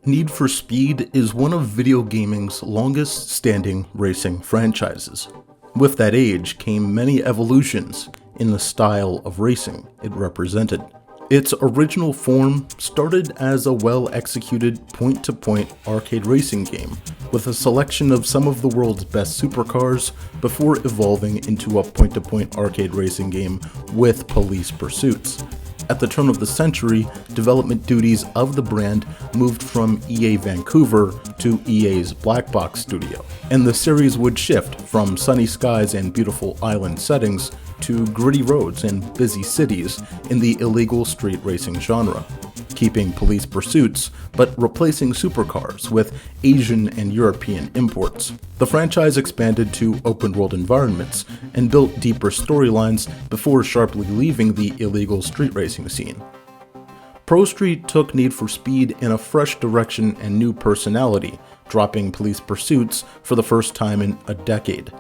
Need for Speed is one of video gaming's longest-standing racing franchises. With that age came many evolutions in the style of racing it represented. Its original form started as a well-executed point-to-point arcade racing game with a selection of some of the world's best supercars before evolving into a point-to-point arcade racing game with police pursuits. At the turn of the century, development duties of the brand moved from EA Vancouver to EA's Black Box studio, and the series would shift from sunny skies and beautiful island settings to gritty roads and busy cities in the illegal street racing genre, keeping police pursuits but replacing supercars with Asian and European imports. The franchise expanded to open-world environments and built deeper storylines before sharply leaving the illegal street racing scene. Pro Street took Need for Speed in a fresh direction and new personality, dropping police pursuits for the first time in a decade.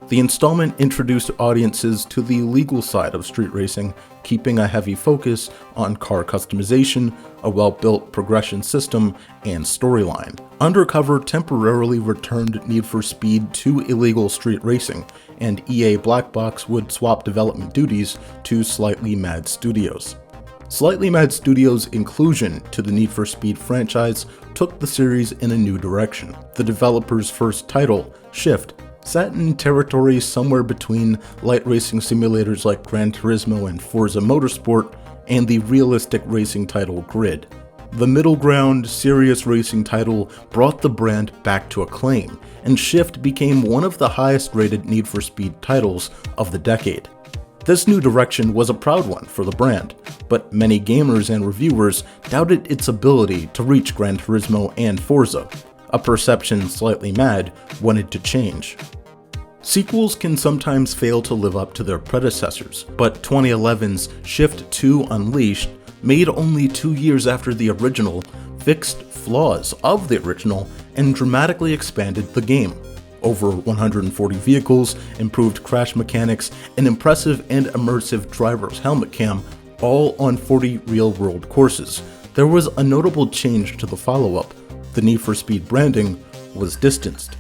The installment introduced audiences to the legal side of street racing, keeping a heavy focus on car customization, a well-built progression system, and storyline. Undercover temporarily returned Need for Speed to illegal street racing, and EA Black Box would swap development duties to Slightly Mad Studios. Slightly Mad Studios' inclusion to the Need for Speed franchise took the series in a new direction. The developer's first title, Shift, sat in territory somewhere between light racing simulators like Gran Turismo and Forza Motorsport and the realistic racing title Grid. The middle ground, serious racing title brought the brand back to acclaim, and Shift became one of the highest rated Need for Speed titles of the decade. This new direction was a proud one for the brand, but many gamers and reviewers doubted its ability to reach Gran Turismo and Forza, a perception Slightly Mad wanted to change. Sequels can sometimes fail to live up to their predecessors, but 2011's Shift 2 Unleashed, made only 2 years after the original, fixed flaws of the original and dramatically expanded the game. Over 140 vehicles, improved crash mechanics, an impressive and immersive driver's helmet cam, all on 40 real-world courses. There was a notable change to the follow-up. The Need for Speed branding was distanced.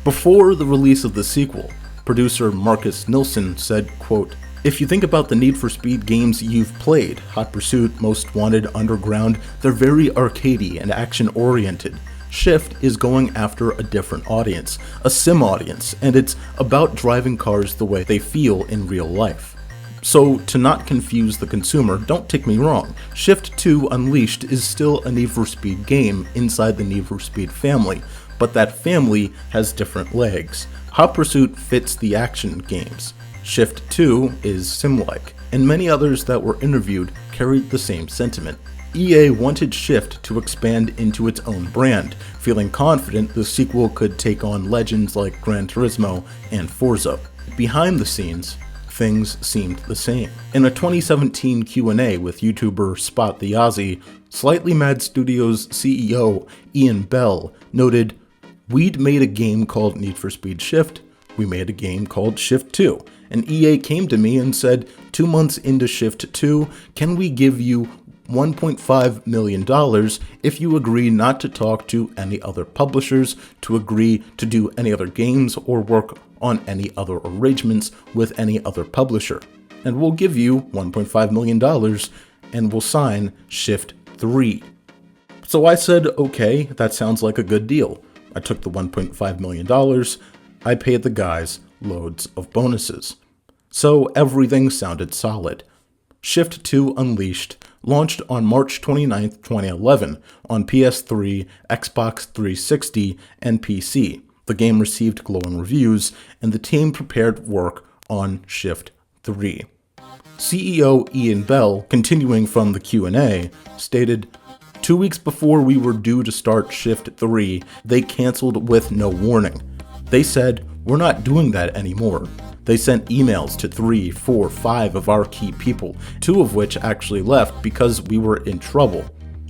Before the release of the sequel, producer Marcus Nilsson said, quote, "If you think about the Need for Speed games you've played, Hot Pursuit, Most Wanted, Underground, they're very arcadey and action-oriented. Shift is going after a different audience, a sim audience, and it's about driving cars the way they feel in real life." So, to not confuse the consumer, don't take me wrong, Shift 2 Unleashed is still a Need for Speed game inside the Need for Speed family, but that family has different legs. Hot Pursuit fits the action games. Shift 2 is sim-like, and many others that were interviewed carried the same sentiment. EA wanted Shift to expand into its own brand, feeling confident the sequel could take on legends like Gran Turismo and Forza. Behind the scenes, things seemed the same. In a 2017 Q&A with YouTuber Spot the Aussie, Slightly Mad Studios CEO Ian Bell noted, "We'd made a game called Need for Speed Shift, we made a game called Shift 2, and EA came to me and said, 2 months into Shift 2, can we give you $1.5 million if you agree not to talk to any other publishers, to agree to do any other games or work on any other arrangements with any other publisher. And we'll give you $1.5 million and we'll sign Shift 3. So I said, okay, that sounds like a good deal. I took the $1.5 million, I paid the guys loads of bonuses. So everything sounded solid. Shift 2 Unleashed launched on March 29, 2011 on PS3, Xbox 360, and PC. The game received glowing reviews, and the team prepared work on Shift 3. CEO Ian Bell, continuing from the Q&A, stated, 2 weeks before we were due to start Shift 3, they canceled with no warning. They said, we're not doing that anymore. They sent emails to 3, 4, 5 of our key people, 2 of which actually left because we were in trouble.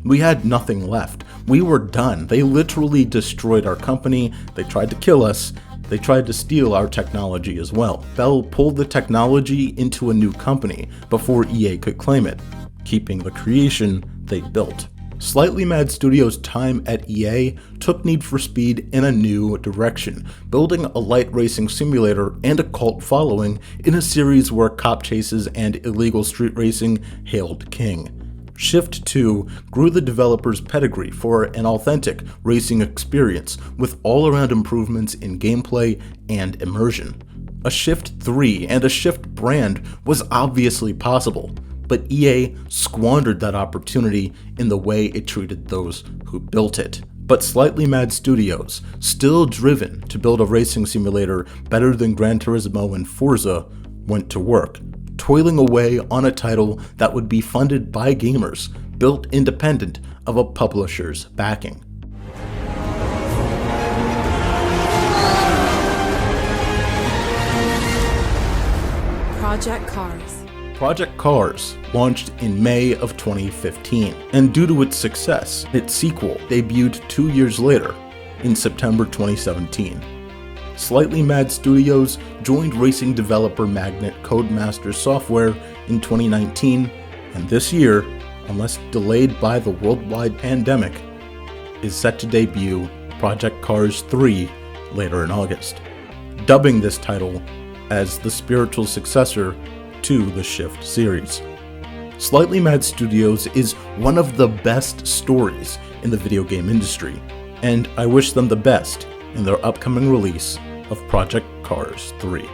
We had nothing left. We were done. They literally destroyed our company. They tried to kill us. They tried to steal our technology as well. Bell pulled the technology into a new company before EA could claim it, keeping the creation they built. Slightly Mad Studios' time at EA took Need for Speed in a new direction, building a light racing simulator and a cult following in a series where cop chases and illegal street racing hailed king. Shift 2 grew the developer's pedigree for an authentic racing experience with all-around improvements in gameplay and immersion. A Shift 3 and a Shift brand was obviously possible, but EA squandered that opportunity in the way it treated those who built it. But Slightly Mad Studios, still driven to build a racing simulator better than Gran Turismo and Forza, went to work, toiling away on a title that would be funded by gamers, built independent of a publisher's backing. Project Cars. Project Cars launched in May of 2015, and due to its success, its sequel debuted 2 years later, in September 2017. Slightly Mad Studios joined racing developer magnate Codemasters Software in 2019, and this year, unless delayed by the worldwide pandemic, is set to debut Project Cars 3 later in August, dubbing this title as the spiritual successor to the Shift series. Slightly Mad Studios is one of the best stories in the video game industry, and I wish them the best in their upcoming release of Project Cars 3.